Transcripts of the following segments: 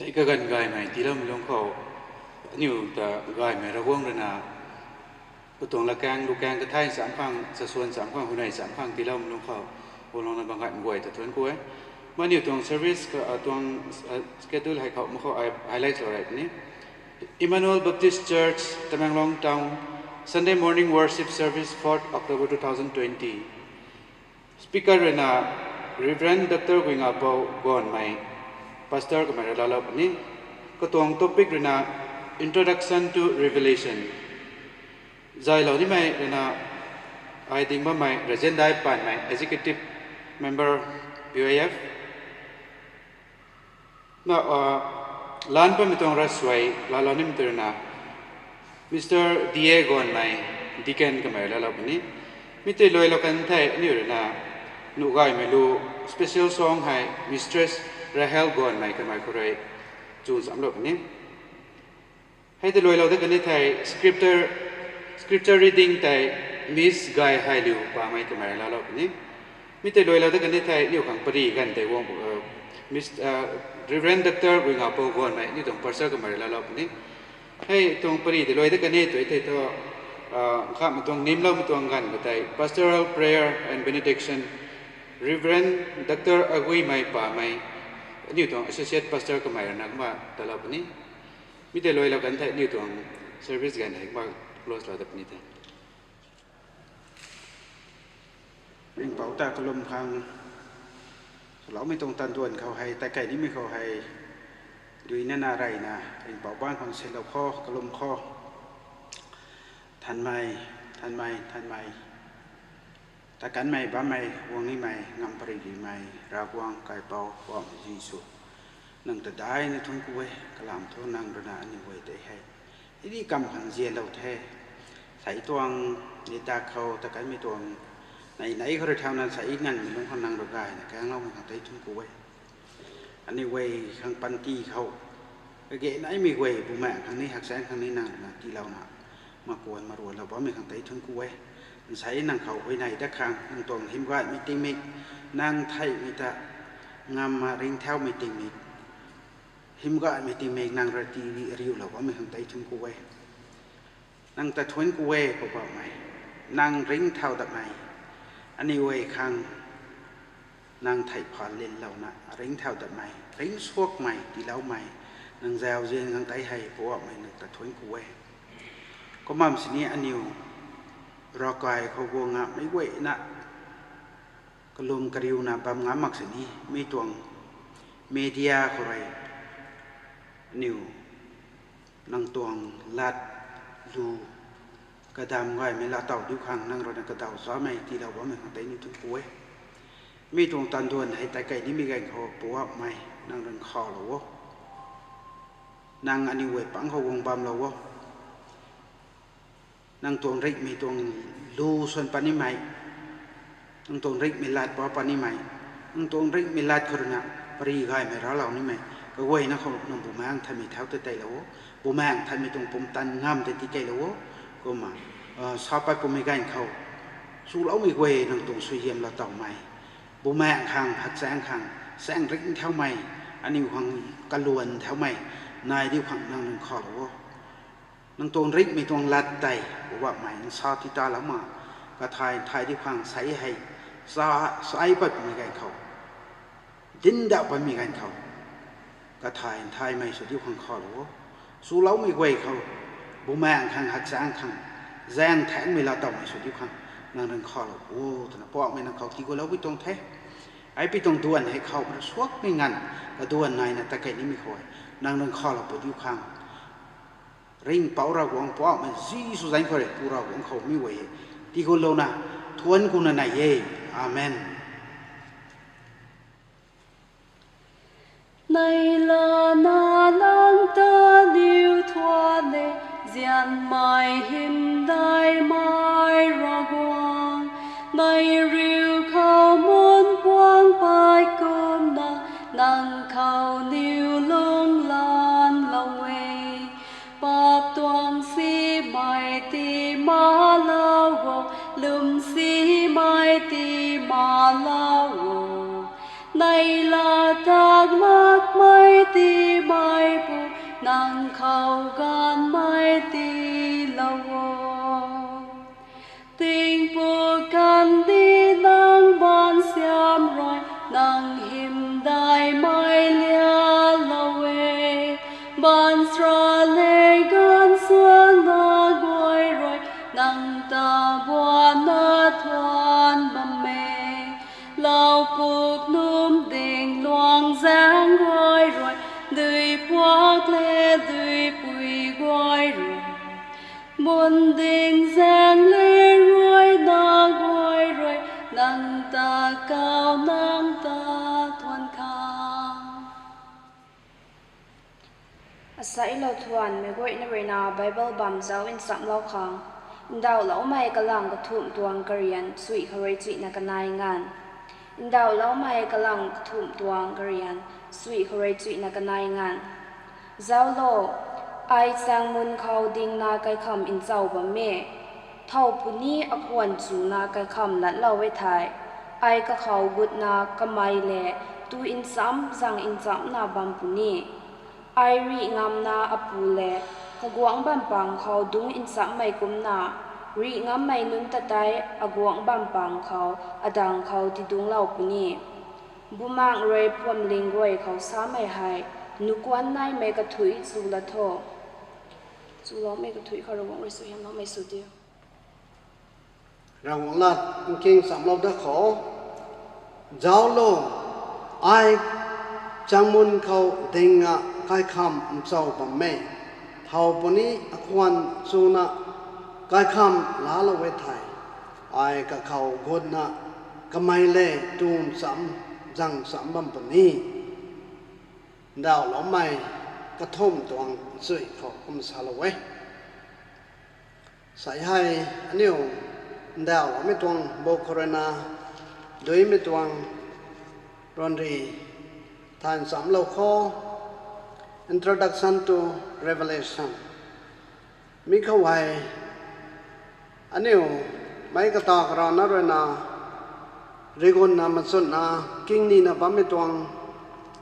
ใช้กันไกไหมที่เราไม่ลงเขานี่แต่ไกไหมระวงระนาก็ตรงละแกงลูกแกงกระไทยสามฟังสะส่วนสามฟังคนไหนสามฟังที่เราไม่ลงเขาโอลองในบางการกวยแต่ทวนกวยมันอยู่ตรง service ก็ตรง schedule ให้เขาไม่เขาhighlight อะไรนี่ Emmanuel Baptist Church ตะแมงลองตาว Sunday morning worship service 4th October 2020 speaker เรนา Reverend Dr. Wingapo ก่อนไหม Pastor ก็มาเล่าแบบนี้ก็ตรง topic เรนา Introduction to Revelation ใจเราที่ไม่เรนาไอติงว่าไม่ Regent ได้ผ่านไหม Executive Member BOF น่ะล้านเป็นมิตรรัสไว้ลาลานิมตรนะ Mr. Diego ไหม Deacon ก็มาเล่าแบบนี้มิตรลอยเรากันไทยนี่เรนานุกายไม่รู้ special song ให้ Mistress Rahel ก่อนไหมก็มาคุยจูนสำหรับนี้ให้ตลอยเราได้กันในไทย scripture reading ไทย Miss Guy ให้ลิวป่าไม่ก็มาเล่าแบบนี้มิตรลอยเราได้กันในไทยอยู่ข้างปรีกันแต่วงMiss Reverend Dr. วิ่งเอาไปก่อนไหมนี่ตรง Pastor ก็มาเล่าแบบนี้ให้ตรงปรีตลอยได้กันในตัวที่ตัวข้ามตรงนิ่มเล่าตรงกันก็ได้ Pastoral Prayer and Benediction Reverend Dr. Agui ไม่ป่าไม่นี่ตรง Associate Pastor ก็มานักมาตลอดนี้มิแต่ลอยเรากันไทยนี่ตรง Service กันให้มา close เราแบบนี้แต่เป็นเป่าตากลมพังเราไม่ตรงตันดวนเขาให้แต่ไก่นี่ไม่เขาให้ดูนั่นอะไรนะเป็นเป่าบ้านของเซลล์ข้อกลมข้อทันไหมแต่กันไม่บ้าไม่วงนี้ไม่งำปริดีไม่รากวางไก่เป่าว่างยิสุนั่งแต่ได้ในทุ่งกุ้ยกลามทุ่งนั่งระนาอันนี้ไว้ได้ให้ที่กำหันเจียเราแท้ใส่ตัวงในตาเขาแต่กันไม่ตัวไหนเขาได้ทำนั้นใส่เงินมันต้องพนังเราได้นะแกงเรามันทางใต้ทุ่งกุ้ยอันนี้ไว้ข้างปันตีเขาเก๋ไหนมีไว้บุแม่ข้างนี้หักแสงข้างนี้นั่งนะที่เรานะมากวนมารวนเราเพราะมีข้างใต้ทุ่งกุ้ยใส่นางเขาไว้ในตะคางนางตรงหิมว่ามีติมิกนางไทยมีตะงามมาเร่งเท้ามีติมิกหิมก็มีติมิกนางระตีริวเราเพราะมีข้างใต้ทุ่งกุ้ยนางตะทวนกุ้ยก็บอกไหมนางเร่งเท้าตะไหมอันนี้ไว้ข้างนางไทยผ่านเล่นเรานะเร่งเท้าตะไหมเร่งสวกใหม่ที่เราใหม่นางแซวเจียงข้างใต้ให้เพราะว่าไม่นางตะทวนกุ้ยก็มั่มสินี้อันนี้รอกายเขาวงไม่เวนะกลมกริวนะบำงามักสินี้มีตัวเมเดียเขาไรนิวนังตัวลัดลูกระดามไว้ไม่ละเต่าดิวขังนั่งรถกระเต่าซ้อไม่ที่เราว่าไม่ของเต้นี่ถึงป่วยมีตัวตันดวนให้แต่ไก่นี่มีไก่เขาปวดไม่นั่งเดินคอหรอวะนั่งอันนี้เวปังเขาวงบำเราวะนางตัวริกมีตัวลูส่วนปนิไมนางตัวริกมีลาดปอปนิไมนางตัวริกมีลาดครุณะปรีกายไม่ร้าเรานี่ไหมก็เว้ยนะเขานำบุแมงทำมีเท้าเตะแล้วบุแมงทำมีตรงปุ่มตันงามเตะที่ใจแล้วก็มาชอบไปปุ่มไม่กันเขาสู้แล้วมีเว้ยนางตัวสุยเยี่ยมเราต่อใหม่บุแมงขังหักแสงขังแสงริกเท้าใหม่อันนี้ขังกระลวนเท้าใหม่นายที่ขังนางหนึ่งคอหรอนังตัวริกมีตัวลัดไตบอกว่าหมายซาติตาแล้วมาก็ทายที่พังใส่ให้ซาใส่ไปมีการเขาดินดาวไปมีการเขาก็ทายไม่สุดที่พังคอหรอสู้เล้าไม่เว้ยเขาบุแมงขังหักแสงขังแซงแทงไม่ละต่อไม่สุดที่พังนางเดินคอหรอโอ้แต่ละปอกไม่นางเขาที่ก็แล้วไปตรงแท้ไอ้ไปตรงดวนให้เขาสวกไม่งั้นก็ดวนนายนะตะเกียนี่ไม่คอยนางเดินคอหรอปวดที่พังริงเป่าเราหวังป้อมันซีสุดใจเขาเลยปูเราหวังเขาไม่ไหวที่คนเรานะทวนกุนนายเย่อาเมนในลานาลังตาลิวทวาเลเจียนไม่หิมได้ไม่รอกวางในริวเขามุนกวางไปกุมนานังเขานิวลงลานละเวปอบตวงสีไม่ตีมาลาวลุมสีไม่ตีมาลาว này là thác mắc mai ti mai bu nàng khâu gan mai ti lâu tình bu can đi nàng ban xiêm rồi nàng him đại mai lia lâu ban sra lê gan xuân na gọi rồi nàng ta bua na thoan bầm mê lao buộc núm đình loang giang gọi rồi đời buộc lê đời bùi gọi rồi buồn đình giang lê rồi na gọi rồi nàng ta cao nàng ta thuần khang asai lo thuan me goi na rena bible bam zau in sam lo khang indau lo mai kalang ka thum tuang karian sui khorei chui na kanai ngan indau lo mai kalang ka thum tuang karian sui khorei chui na kanai ngan zau lo ai chang mun khau ding na kai kham in chau ba me thau puni akhwan chu na kai kham lat lo we thai ai ka khau gut na kamai le tu in sam zang in cham na bam puni ai ri ngam na apu le kaguang bam pang khau dung in sam mai kum na ri ngam mai nun ta tai aguang bam pang khau adang khau ti dung lau puni bumang roi pom ling roi khau sa mai hai nukwan nai me ka thui chu la tho chu lo me ka thui kharo wong ri su hiam lo mai su tiu rằng là kinh sắm lâu đã khó giáo lô ai trang môn khâu tình ngạ cái khăm sâu bằng mẹ thầu bữa ní quan su na cái khăm lá lâu về thải ai cả khâu gột na cái mai lệ tuôn sắm răng sắm bằng bữa ní đào lỗ mày cái thôm toàn sưởi khâu không sao lâu về sải hai nhiều đào lỗ mấy tuang bồ corona đối mấy tuang ron rì thành sắm lâu khó Introduction to Revelation mi khâu hay anh yêu mấy cái tàu rồi nó rồi na rigon na mà xuân na kinh ni na bám mi tuang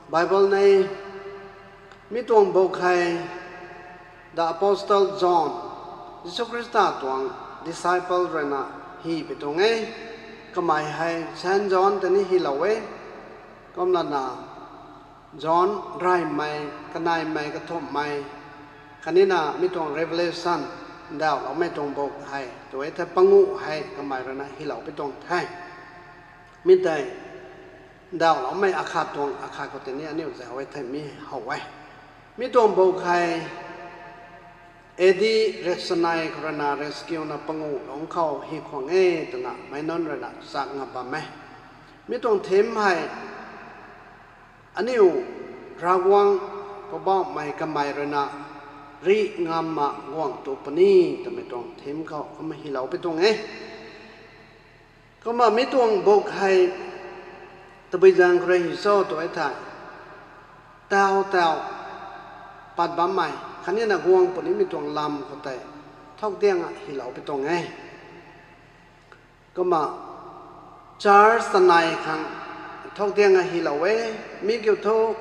Bible này mi tuang bốc hay the Apostle John Jesus Christ tuang disciple rồi na hi bị tuang ấy cái mai hay Saint John tên hi lâu ấy comme là na John rai mai kanai mai ka thom mai kanina mi tong Revelation dao lo mai tong bok hai toy tha pangu hai ka mai rana hi lo pe tong thai mi tai dao lo mai akha tong akha ko te ni ani za wai thai mi hawai mi tong bok hai edi resonai krana rescue na pangu long khau hi khong e tana mai non rana sak nga ba mai mi tong them hai anh yêu rawang có bao mày cầm mày rồi nè ri ngam mà quăng tụ pani tụi mày trồng thêm khâu có mày hi lâu biết tuồng ấy có mà mấy tuồng bốc hay tụi bây giờ người hi so tụi thà tao bắt bám mày khán như là quăng pani mấy tuồng làm có thể thóc tiếng hi lâu biết tuồng ấy có mà Charles này khang thóc tiếng hi lâu ấy mi kêu thô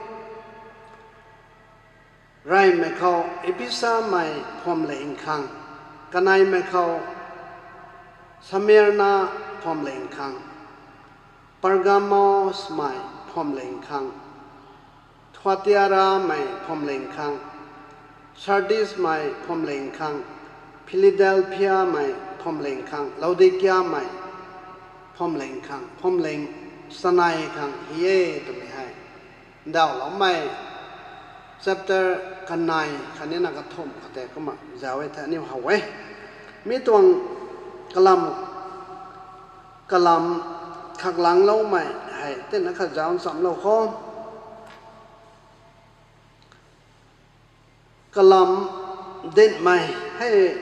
rai mẹ khâu episa mày phom lệnh khang kanai mẹ khâu Samirna phom lệnh khang Pergamos mày phom lệnh khang Thyatira mày phom lệnh khang Sardis mày phom lệnh khang Philadelphia mày phom lệnh khang Laodicea mày phom lệnh khang phom lệnh sanai khang hiye tụi mày hay đào lắm mày chapter kanai khane na ka thom khate kama jawe tha ni hawe mi tuang kalam khak lang lo mai hai ten na kha jawn sam lo kho kalam den mai hai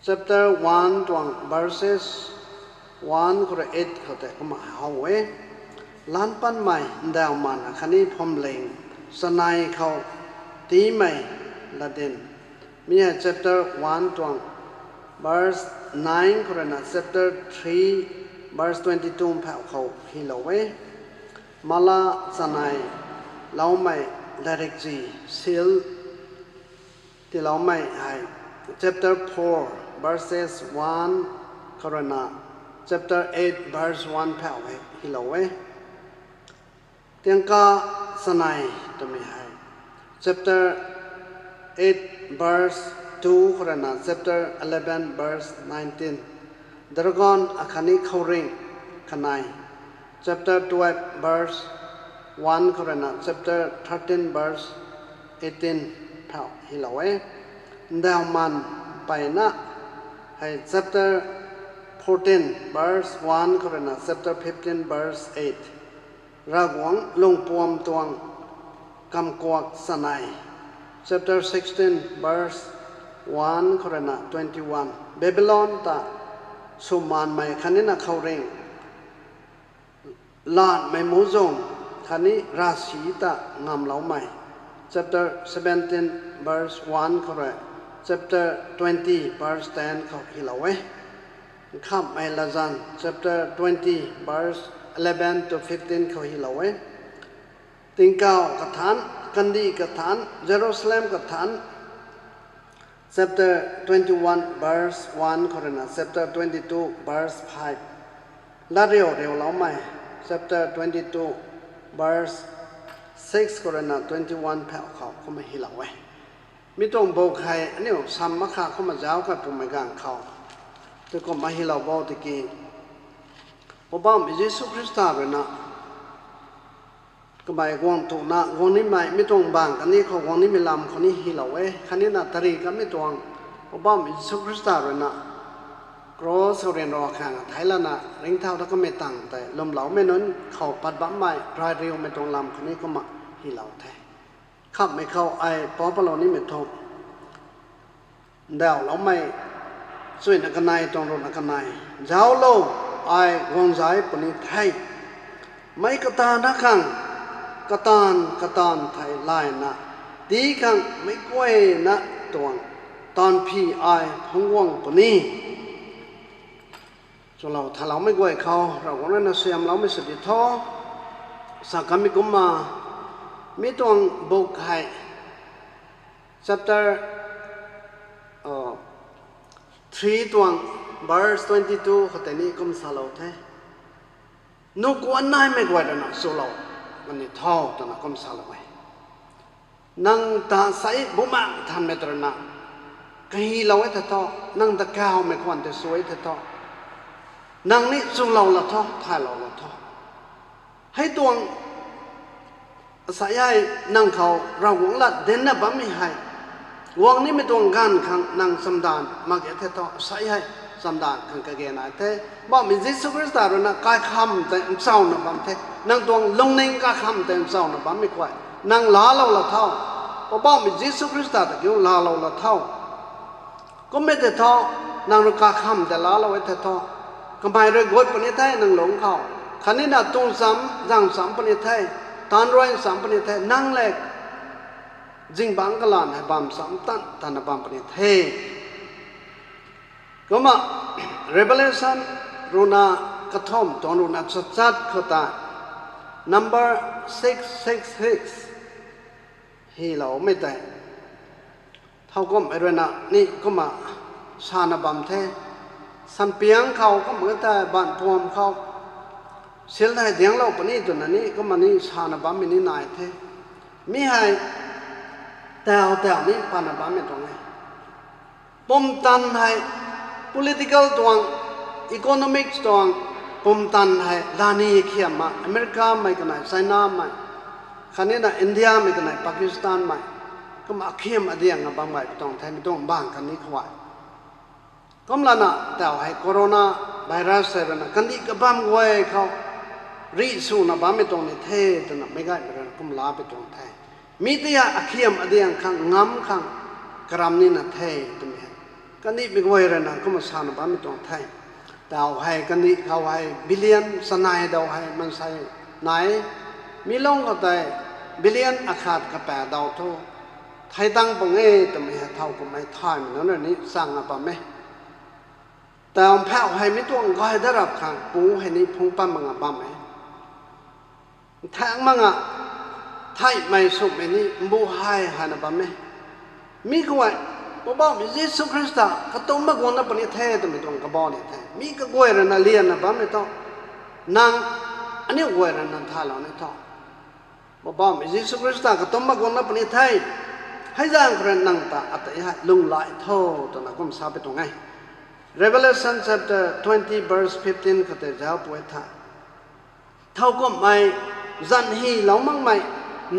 chapter 1 tuang verses 1 to 8 khate kama hawe lan pan mai đào man khani phom leng sanai khau tí mai là den mi chapter 1 tuang verse 9 korana chapter 3 verse 22 phao khâu hi lo we mala sanai lau mai direct ji seal ti lau mai hai chapter 4 verses 1 corona chapter 8 verse 1 phao hi lo we tiếng ca sanai to mi hai chapter 8 verse 2 corona chapter 11 verse 19 dragon akhani khouring khanai chapter 12 verse 1 corona chapter 13 verse 18 phao hi lo we ndao man pai na hai chapter 14 verse 1 corona chapter 15 verse 8 ragwang longpuam tuang kamkwak sanai chapter 16 verse 1 corona 21 babylon ta suman mai khanina khouring lan mai muzong khani rashi ta ngam lau mai chapter 17 verse 1 correct chapter 20 verse 10 khau hilawe kham mai lazan chapter 20 verse 11 to 15 khau hilawe tingkau kathan kandi kathan jerusalem kathan chapter 21 verse 1 corona chapter 22 verse 5 la reo reo lau mai chapter 22 verse 6 corona 21 phao khao khoma hilawe mi tong bo khai aniu sam ma kha khoma jaw ka pu mai gang khao te ko ma hilaw bo te ki obam jesus christa renaก็หมายกวางถูกนะกวางนี้หมายไม่ตรงบางกันนี้เขากวางนี้ไม่ลำคนนี้ฮิลาวคันนี้นะตรีกันไม่ตรงอบามอิสุคริสต์เลยนะกรอสเรียนรอข้างไทยละนะเร่งเท่าแล้วก็ไม่ตั้งแต่ลมเหลาไม่นั้นเขาปัดบ้าใหม่รายเรียวไม่ตรงลำคนนี้ก็มาฮิลาวแท้ขับไม่เข้าไอ้ปอปลอนี้ไม่ทบเดาเราไม่ช่วยนักนายตรงรถนักนายเจ้าโลไอ้กวางสายปนิไทยไม่กระตานักขังกตานไทยลายนะดีขังไม่กล้วยนะตวงตอนพี่อายพงว่างปนี้ส่วนเราถ้าเราไม่กล้วยเขาเราก็นั่นเสียมเราไม่สุดท้อสักคำมีกุมมามีตวงบุกไข่ chapter 3 ตวง verse 22เขาแต่นี้กุมสาเราแท้นุกวันนายไม่กล้วยแล้วนะส่วนเราวันนี้ท้อตนะกุมสาเราไว้นั่งตาใสบุมาทำเมตรนะกี่เราไว้แต่ท้อนั่งตะก้าวไม่ควรแต่สวยแต่ท้อนั่งนี่ส่งเราละท้อถ่ายเราละท้อให้ตวงสายใหญ่นั่งเขาเราหวังละเด่นนะบ้าไม่ให้หวังนี่ไม่ตวงกันขังนั่งสำดานมาเกแต่ท้อสายใหญ่สำดานขังกะเกนายแต่บ้ามีจิสุคริสต์เรานะกายคำแต่เศร้านะบ้าเทนั่งตวงลงนิ่งกายคำแต่เศร้านะบ้าไม่ควายนั่งลาเราละท้อพอบ้ามีจิสุคริสต์แต่เกี่ยวลาเราละท้อก็ไม่แต่ท้อนั่งรกาคำแต่ลาเราไว้แต่ท้อก็ไม่เรื่องกดปนิไทยนั่งหลงเขาขันนี้น่ะตุงซ้ำยังซ้ำปนิไทยตานรอยซ้ำปนิไทยนั่งเล็กจิงบังกลานให้บามซ้ำตันตานบามปนิไทยก็มา Revelation รูนากระท่อมตอนรูนาชัดๆเขาตา number 666ฮีเราไม่แต่เท่าก็ไม่รู้นะนี่ก็มาชาณบัมเทสันเปียงเขาก็เหมือนแต่บ้านพวมเขาเสียดายเดียงเราปนี้ตัวนี้ก็มานี่ชาณบัมมินี่นายเทมีให้แต่นี่ปานบัมไม่ตรงไหนปมตันให้ political ตัว economics ตัวปมตันให้ลานีเขียมมาอเมริกาไม่กันไหนไซน่าไม่ขันนี้นะอินเดียไม่กันไหนปากีสถานไม่ก็มาเขียมอเดียงกับบางใบตรงไทยไม่ต้องบ้างกันนี้เขาว่าก็มลานะแต่ให้โคโรนาไวรัสเสร็จนะกันนี้ก็บ้างไว้เขารีสูนะบ้างไม่ตรงในเทตนะไม่ง่ายเลยก็มลาไปตรงไทยมีแต่ยาเขียมอเดียงขังง้ำขังกรำนี่นะเทตรงนี้กันนี้ไม่ไหวเลยนะก็มาสานบ้างไม่ตรงไทยแต่ให้กันนี้เขาให้บิลเลียนสนายเดาให้มันใส่ไหนมีลงก็แต่บิลเลียนอาคาดกระแปดาวโทไทยตั้งปงเอแต่ไม่เท่ากับไม่ทายมันนั่นนี่สร้างอะไรไหม แต่อมแพ้ให้ไม่ต้องก็ให้ได้รับขังปูให้นี่พงปั้มมังอ่ะบ้าไหมแทงมังอ่ะไทยไม่สุกไม่นี่บูให้หันบ้าไหมมีกว่าบ่มีเยซูคริสต์ก็ต้องมากวนนับปณิเทศไม่ต้องกระบอกนี่แท้มีก็กวยระนาเลียนนะบ้าไม่ต้องนางอันนี้กวยระนันท่าเราไม่ต้องบ่มีเยซูคริสต์ก็ต้องมากวนนับปณิเทศให้ย่างคนนั่งตาอัตยะลุงไหลโทตัวนักกุมสาไปตรงไง Revelation chapter 20 verse 15ก็จะเอาป่วยท่าเท่าก็ไม่จันฮีเหล่ามั่งไม่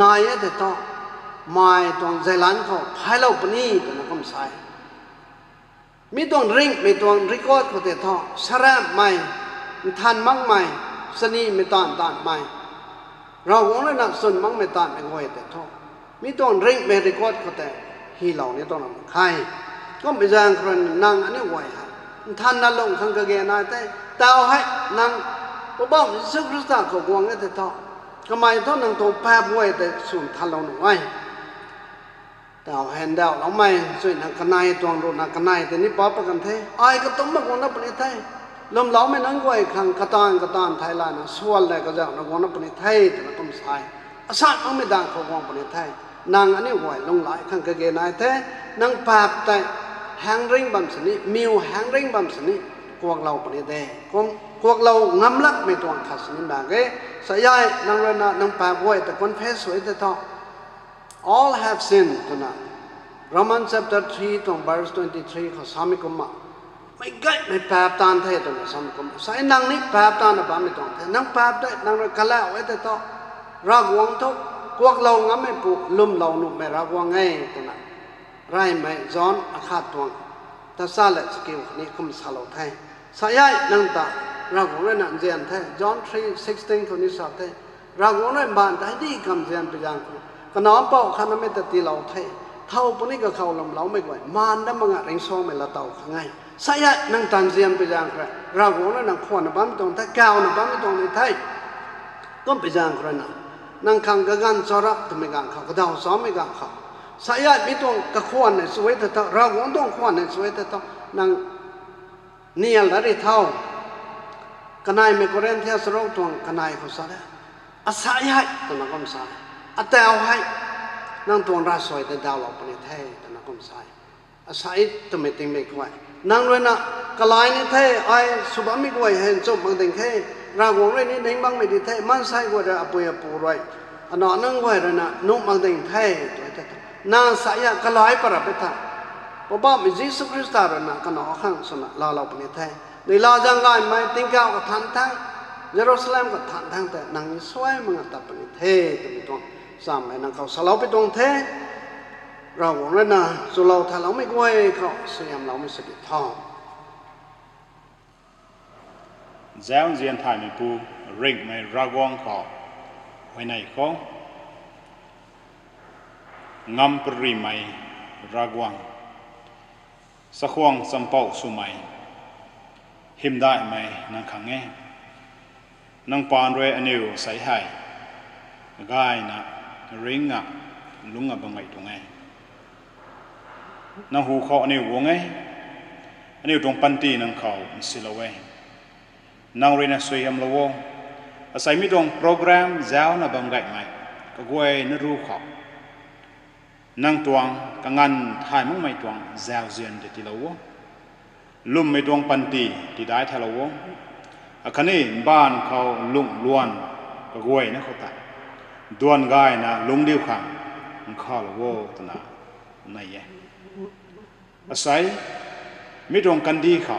นายเด็ดต่อไม่ต้องใจล้านเขาภายเราปนีตัวนักกุมสายมีต้องริงมีต้องรีคอร์ดก็จะท่อสระไม่ทันมั่งไม่สนีไม่ตานไม่เราวงเลยนักส่วนมั่งไม่ตานไม่ไหวแต่ท่อมีต้องริงไม่รีคอร์ดก็แต่ฮีเหล่านี้ต้องนำใครก็ไม่จางคนนั่งอันนี้ไหวฮะท่านนั่งลงข้างกระเกนายแต่เอาให้นั่งบ่บ้ามิสุคริสต์ก็กวางแต่ท่อทำไมท่านนั่งตัวแพ้ไหวแต่ส่วนท่านเราหนุ่มไว้แต่เอาเห็นดาวเราไม่ส่วนนักนายตัวรุ่นนักนายแต่นี่ป๊อปกันเทไอ้ก็ต้องมากวนนับปณิเทลมเราไม่นั่งไหวข้างกระตานไทยลานะส่วนอะไรก็จะนักวนนับปณิเทแต่นักต้มสายอาสามันไม่ดังเขากวางปณิเทนางอันนี้ไหวลงหลายข้างกระเกนายเทนางปาบแต่แหงริงบัมสนิมิวแหงริงบัมสนิกวางเราปณิเทกวางเรางำลักไม่ตัวขัดสนิบางเกสายนางเรนนางปาบไหวแต่คนเพศสวยแต่ท่อall have sinned ตัวนั้น Romans chapter 3 ตรง verse 23เขาสามีกุมมาไม่ไกลไม่แปบตานเทตัวนั้นสามีกุมสายนางนี้แปบตานนะบ้าไม่ต้องเทนางแปบได้นางเรกะแล้วไว้แต่ต่อรักวังทุกกวกเรางั้นไม่ปุลุ่มเราหนุ่มไม่รักวังไงตัวนั้นไรไม่ย้อนอาฆาตตัวแต่ซาเลสกิลนี่คุมสาลไทยสายนางตารักวังเลยนั่นเจียนไทย John 3:16คนนี้สอบไทยรักวังเลยบ้านไทยดีคำเจียนไปยังก็น้อมเป้าขันไม่แต่ตีเราไทยเท่าปนี้ก็เขาลำเราไม่ไหวมันได้มังอะเร่งซ้อมไม่ละเต่าข้างไงสายนั่งตันเสียมไปยังใครเราหัวแล้วนั่งขวานบ้านไม่ตรงไทยก้าวนะบ้านไม่ตรงในไทยก็ไปยังใครนะนั่งขังกะกันสระทำไมกันเขาก็เท่าซ้อมไม่กันเขาสายไม่ตรงกะขวานในสวยแต่เราหัวต้องขวานในสวยแต่นั่งเนียละได้เท่ากันนายไม่ก็เรียนเที่ยวสระตรงกันนายเขาสระอาศัยให้ตัวนักการสายแต่เอาให้นั่งตัวราสวยแต่ดาวเราปนิเทศแต่นักกุมสายอาศัยตัวไม่ติงไม่ควายนั่งด้วยนะกลายนี่เทไอสุบามิกวยเห็นจบบางติงเทรากวงเลยนี่นิ่งบางไม่ดีเทมันใส่กว่าจะอปุยอปูไรอันนั้นนั่งไว้เลยนะนุ่มบางติงเทนางสายกลายปรับไปท่าเพราะว่ามิจิสุคริสต์เลยนะกันเอาข้างสนะเราปนิเทในลาจังไงไม่ติงก้าวกับทันทั้งเยรูซาเล็มกับทันทั้งแต่นางสวยมึงตัดปนิเทตัวไม่ต้องสามให้นางเขาสลาวไปตรงเทเราบอกเลยนะสุเราถ้าเราไม่กวยเขาเสียมเราไม่สะดุดท้องเจ้าเจียนไทยไม่ปูริงไม่รักวงเขาไว้ในเขางำปริไม่รักวงสักวงสัมปอสุไม่หิมได้ไหมนางขังเงนางปานเรอนิวใส่ให้ง่ายนะริงอ่ะลุงอ่ะบังไงตรงไงนางหูเขาอันนี้วงไงอันนี้ตรงปันตีนางเขาสิละเวนางเรียนสวยอำละวงอาศัยมีตรงโปรแกรมเจ้านะบังไงไหมก็กวยนรู้เขานางตวงกังงันถ่ายมั่งไม่ตวงเจ้าเจียนที่ละวงลุ่มไม่ตวงปันตีที่ได้ทะละวงอันนี้บ้านเขาลุงล้วนก็กวยนะเขาตัดดวนกายนะลุงดิ้วขังข้าละโวตนะนายอาศัยไม่ตรงกันดีเขา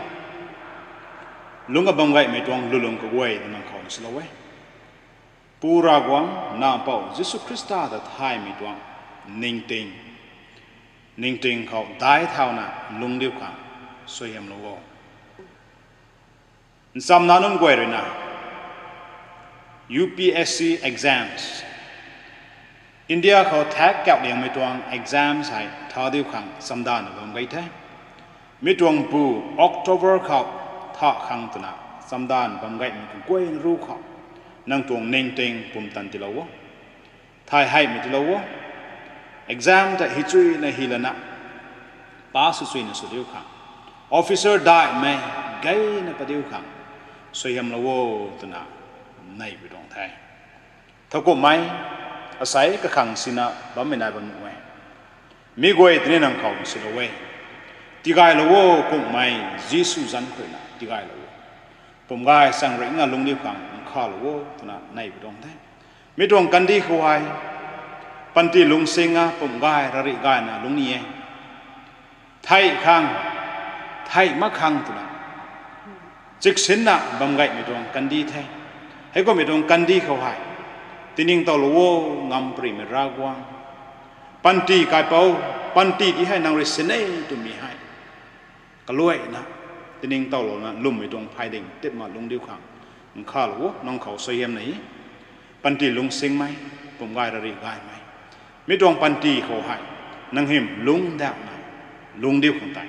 ลุงกับบังไงไม่ตรงลุงก็กวยนั่งเขาสละเวปูรากวังน้าเป่าเยซูคริสต์แต่ไทยไม่ตรงนิ่งติงเขาได้เท่านั้นลุงดิ้วขังสวยมละโวสำนักนั้นกวยเลยนะ UPSC examsอินเดียเขาแท็กเกี่ยวกับไม่ตรง exam ใช่ท่าเดียวกันสัปดาห์หนึ่งวันไงแท้ไม่ตรงปู October เขาท่าขังตัวน่ะสัปดาห์วันไงมันก็กวยรู้เขานั่งตรงนิ่งติงปุ่มตันติลาวะไทยให้ไม่ติลาวะ exam แต่ฮิจุยในฮิลนะป้าสุดๆในสุดเดียวกัน officer ได้ไหม ไกนะประเดี๋ยวขังสวยยำละโวตนะในไปตรงไทยถ้าก็ไม่อาศัยก็ขังสินะบ้าไม่นายบ้ามุ่งไว้มีกวยที่นี่นั่งเขาสิละเว้ที่กายละโวก็ไม่ยิสุจันคุยนะที่กายละโวผมกายสังเรงงานลงเดียวขังข้าละโวตนะในไปตรงไทยไม่ตรงกันดีเขาไว้ปันติลุงเซงะผมกายระริกายนะลุงนี่ไทยขังไทยมะขังตัวนั้นจิกสินนะบำไงไม่ตรงกันดีแท้ให้ก็ไม่ตรงกันดีเขาให้ที่นิ่งตอลโวงามปริมรากวางปันตีกายเปาปันตีที่ให้นางเรศเน่ตัวมีให้ก็รวยนะที่นิ่งตอลนะลุ่มไม่ตรงภายเด้งเต็มมาลงเดียวขังมันข้าหลวงน้องเขาเสียมไหนปันตีลุงเซงไหมผมกายระริกายไหมไม่ตรงปันตีเขาให้นางหิมลุงดาวนะลุงเดียวขังตาย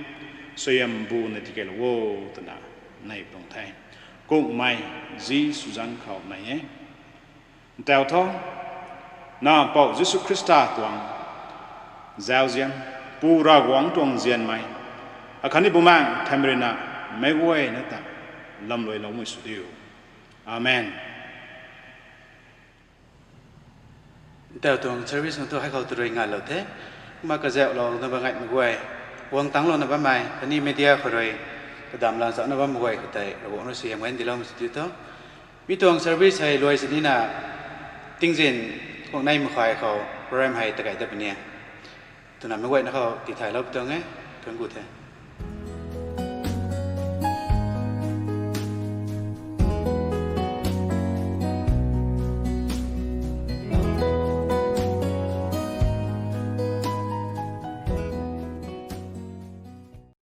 สยามบูในที่เกลโวตนะในตรงไทยกุ้งไม่จีสุจันเขาไหนแต่ท้องน่าเป่ายิสุคริสต์ตัวงเจ้าเจียนปูรากวางตัวงเจียนไหมอาคานิบุมังทำเรน่าไม่ไหวนะแต่ลำลอยลงมือสุดเดียวอาเมนแต่ตัวเซอร์วิสของตัวให้เขาตรวจงานเราเท่มากระเจ้าเราในบางไงไม่ไหววางตั้งเราในบ้านใหม่ตอนนี้ไม่เดียวคนเลยกระดามลานสาวในบ้านไม่ไหวก็แต่เราบอกเราเสียงเว้นที่เราไม่สุดเดียวมีตัวเซอร์วิสให้รวยสินี่น่ะติ้งเจนพวกนายมือควายเขาโปรแกรมให้ตะไก่ตะเป็นเนี่ยตัวนั้นไม่ไหวนะเขาติดถ่ายเราตัวไงตัวกูเท่